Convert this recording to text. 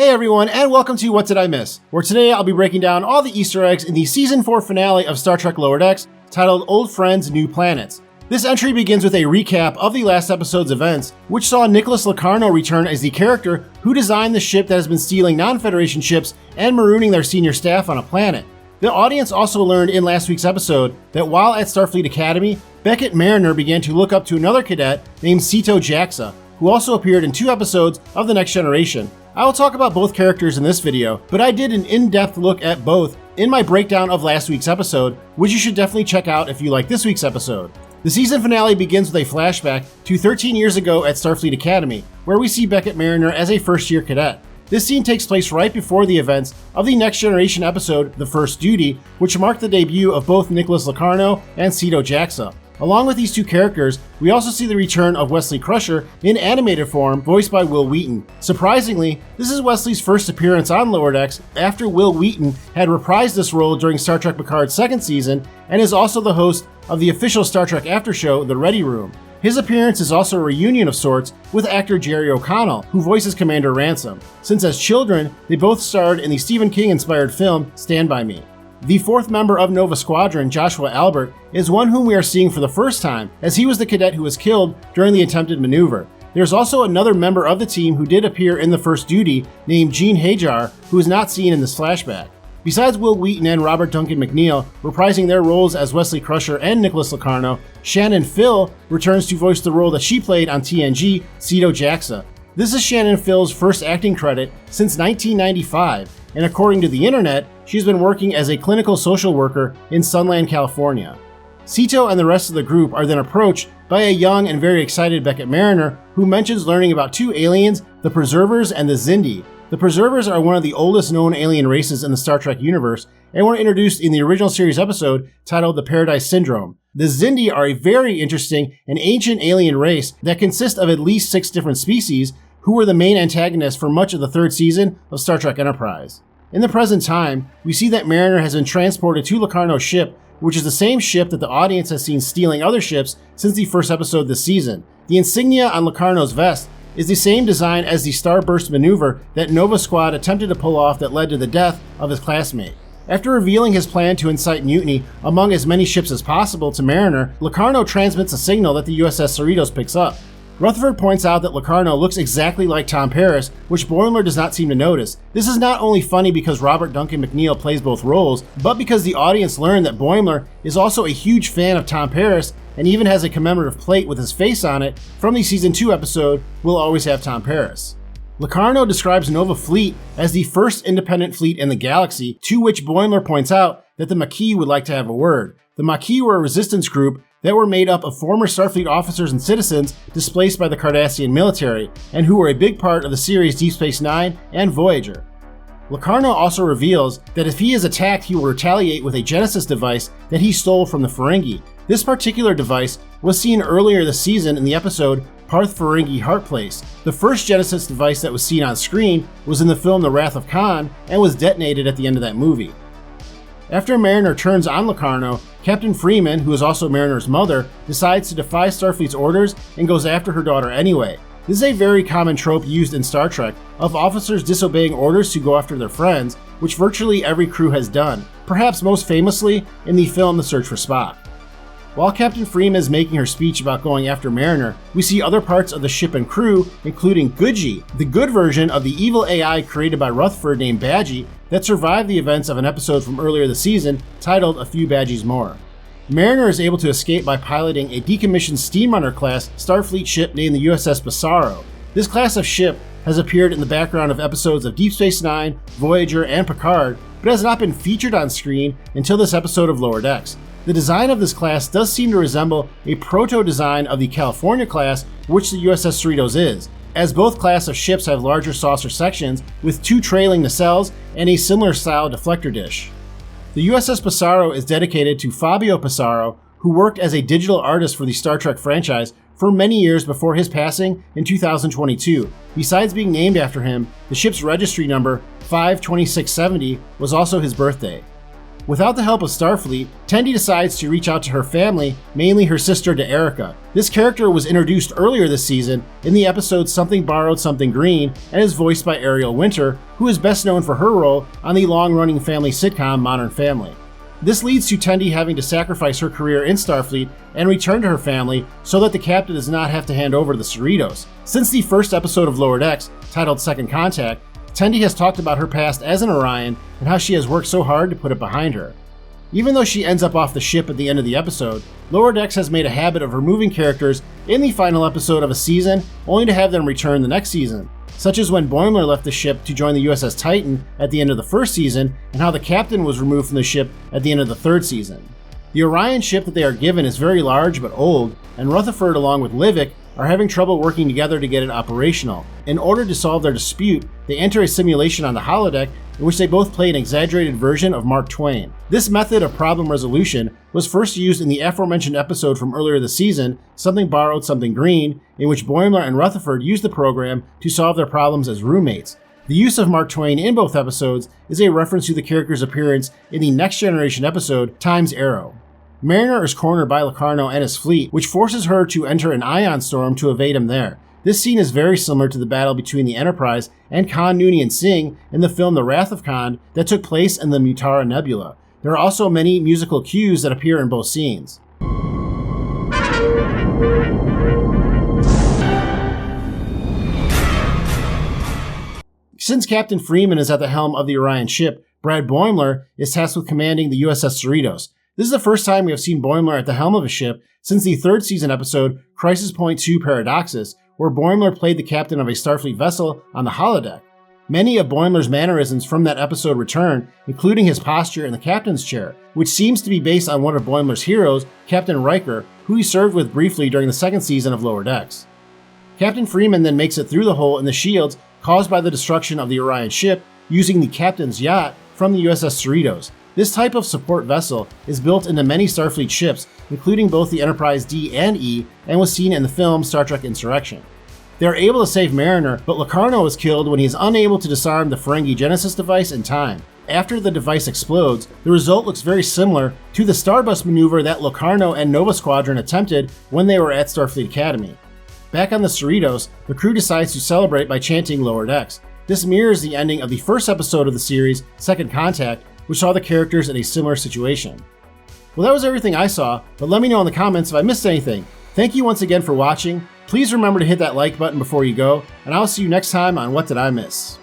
Hey everyone, and welcome to What Did I Miss?, where today I'll be breaking down all the Easter eggs in the Season 4 finale of Star Trek Lower Decks, titled Old Friends, New Planets. This entry begins with a recap of the last episode's events, which saw Nicholas Locarno return as the character who designed the ship that has been stealing non-Federation ships and marooning their senior staff on a planet. The audience also learned in last week's episode that while at Starfleet Academy, Beckett Mariner began to look up to another cadet named Sito Jaxa, who also appeared in 2 episodes of The Next Generation. I will talk about both characters in this video, but I did an in-depth look at both in my breakdown of last week's episode, which you should definitely check out if you like this week's episode. The season finale begins with a flashback to 13 years ago at Starfleet Academy, where we see Beckett Mariner as a first-year cadet. This scene takes place right before the events of the Next Generation episode, The First Duty, which marked the debut of both Nicholas Locarno and Sito Jaxa. Along with these 2 characters, we also see the return of Wesley Crusher in animated form, voiced by Wil Wheaton. Surprisingly, this is Wesley's first appearance on Lower Decks after Wil Wheaton had reprised this role during Star Trek Picard's 2nd season, and is also the host of the official Star Trek after show, The Ready Room. His appearance is also a reunion of sorts with actor Jerry O'Connell, who voices Commander Ransom, since as children, they both starred in the Stephen King-inspired film Stand By Me. The 4th member of Nova Squadron, Joshua Albert, is one whom we are seeing for the first time, as he was the cadet who was killed during the attempted maneuver. There's also another member of the team who did appear in The First Duty, named Gene Hajar, who is not seen in this flashback. Besides Wil Wheaton and Robert Duncan McNeil reprising their roles as Wesley Crusher and Nicholas Locarno, Shannon Phil returns to voice the role that she played on TNG, Sito Jaxa. This is Shannon Phil's first acting credit since 1995, and according to the internet, she's been working as a clinical social worker in Sunland, California. Sito and the rest of the group are then approached by a young and very excited Beckett Mariner, who mentions learning about 2 aliens, the Preservers and the Xindi. The Preservers are one of the oldest known alien races in the Star Trek universe, and were introduced in the original series episode titled The Paradise Syndrome. The Xindi are a very interesting and ancient alien race that consists of at least 6 different species, who were the main antagonists for much of the 3rd season of Star Trek Enterprise. In the present time, we see that Mariner has been transported to Locarno's ship, which is the same ship that the audience has seen stealing other ships since the first episode this season. The insignia on Locarno's vest is the same design as the Starburst maneuver that Nova Squad attempted to pull off that led to the death of his classmate. After revealing his plan to incite mutiny among as many ships as possible to Mariner, Locarno transmits a signal that the USS Cerritos picks up. Rutherford points out that Locarno looks exactly like Tom Paris, which Boimler does not seem to notice. This is not only funny because Robert Duncan McNeil plays both roles, but because the audience learned that Boimler is also a huge fan of Tom Paris and even has a commemorative plate with his face on it from the Season 2 episode, We'll Always Have Tom Paris. Locarno describes Nova Fleet as the first independent fleet in the galaxy, to which Boimler points out that the Maquis would like to have a word. The Maquis were a resistance group that were made up of former Starfleet officers and citizens displaced by the Cardassian military, and who were a big part of the series Deep Space Nine and Voyager. Locarno also reveals that if he is attacked, he will retaliate with a Genesis device that he stole from the Ferengi. This particular device was seen earlier this season in the episode Parth Ferengi Heartplace. The first Genesis device that was seen on screen was in the film The Wrath of Khan and was detonated at the end of that movie. After Mariner turns on Locarno, Captain Freeman, who is also Mariner's mother, decides to defy Starfleet's orders and goes after her daughter anyway. This is a very common trope used in Star Trek of officers disobeying orders to go after their friends, which virtually every crew has done, perhaps most famously in the film The Search for Spock. While Captain Freeman is making her speech about going after Mariner, we see other parts of the ship and crew, including Goodgie, the good version of the evil AI created by Rutherford named Badgie, that survived the events of an episode from earlier this season titled A Few Badgies More. Mariner is able to escape by piloting a decommissioned Steamrunner class Starfleet ship named the USS Pissarro. This class of ship has appeared in the background of episodes of Deep Space Nine, Voyager, and Picard, but has not been featured on screen until this episode of Lower Decks. The design of this class does seem to resemble a proto-design of the California class, which the USS Cerritos is, as both class of ships have larger saucer sections with 2 trailing nacelles and a similar style deflector dish. The USS Pissarro is dedicated to Fabio Pissarro, who worked as a digital artist for the Star Trek franchise for many years before his passing in 2022. Besides being named after him, the ship's registry number 52670 was also his birthday. Without the help of Starfleet, Tendi decides to reach out to her family, mainly her sister De'Erica. This character was introduced earlier this season in the episode Something Borrowed, Something Green, and is voiced by Ariel Winter, who is best known for her role on the long-running family sitcom Modern Family. This leads to Tendi having to sacrifice her career in Starfleet and return to her family so that the captain does not have to hand over the Cerritos. Since the first episode of Lower Decks, titled Second Contact, Tendi has talked about her past as an Orion and how she has worked so hard to put it behind her. Even though she ends up off the ship at the end of the episode, Lower Decks has made a habit of removing characters in the final episode of a season only to have them return the next season, such as when Boimler left the ship to join the USS Titan at the end of the first season and how the captain was removed from the ship at the end of the third season. The Orion ship that they are given is very large but old, and Rutherford along with Livik are having trouble working together to get it operational. In order to solve their dispute, they enter a simulation on the holodeck in which they both play an exaggerated version of Mark Twain. This method of problem resolution was first used in the aforementioned episode from earlier this season, Something Borrowed, Something Green, in which Boimler and Rutherford used the program to solve their problems as roommates. The use of Mark Twain in both episodes is a reference to the character's appearance in the Next Generation episode, Time's Arrow. Mariner is cornered by Locarno and his fleet, which forces her to enter an ion storm to evade him there. This scene is very similar to the battle between the Enterprise and Khan Noonien Singh in the film The Wrath of Khan that took place in the Mutara Nebula. There are also many musical cues that appear in both scenes. Since Captain Freeman is at the helm of the Orion ship, Brad Boimler is tasked with commanding the USS Cerritos. This is the first time we have seen Boimler at the helm of a ship since the third season episode Crisis Point 2 Paradoxus, where Boimler played the captain of a Starfleet vessel on the holodeck. Many of Boimler's mannerisms from that episode return, including his posture in the captain's chair, which seems to be based on one of Boimler's heroes, Captain Riker, who he served with briefly during the second season of Lower Decks. Captain Freeman then makes it through the hole in the shields caused by the destruction of the Orion ship using the captain's yacht from the USS Cerritos. This type of support vessel is built into many Starfleet ships, including both the Enterprise D and E, and was seen in the film Star Trek Insurrection. They are able to save Mariner, but Locarno is killed when he is unable to disarm the Ferengi Genesis device in time. After the device explodes, the result looks very similar to the Starbust maneuver that Locarno and Nova Squadron attempted when they were at Starfleet Academy. Back on the Cerritos, the crew decides to celebrate by chanting Lower Decks. This mirrors the ending of the first episode of the series, Second Contact, which saw the characters in a similar situation. Well, that was everything I saw, but let me know in the comments if I missed anything. Thank you once again for watching. Please remember to hit that like button before you go, and I'll see you next time on What Did I Miss?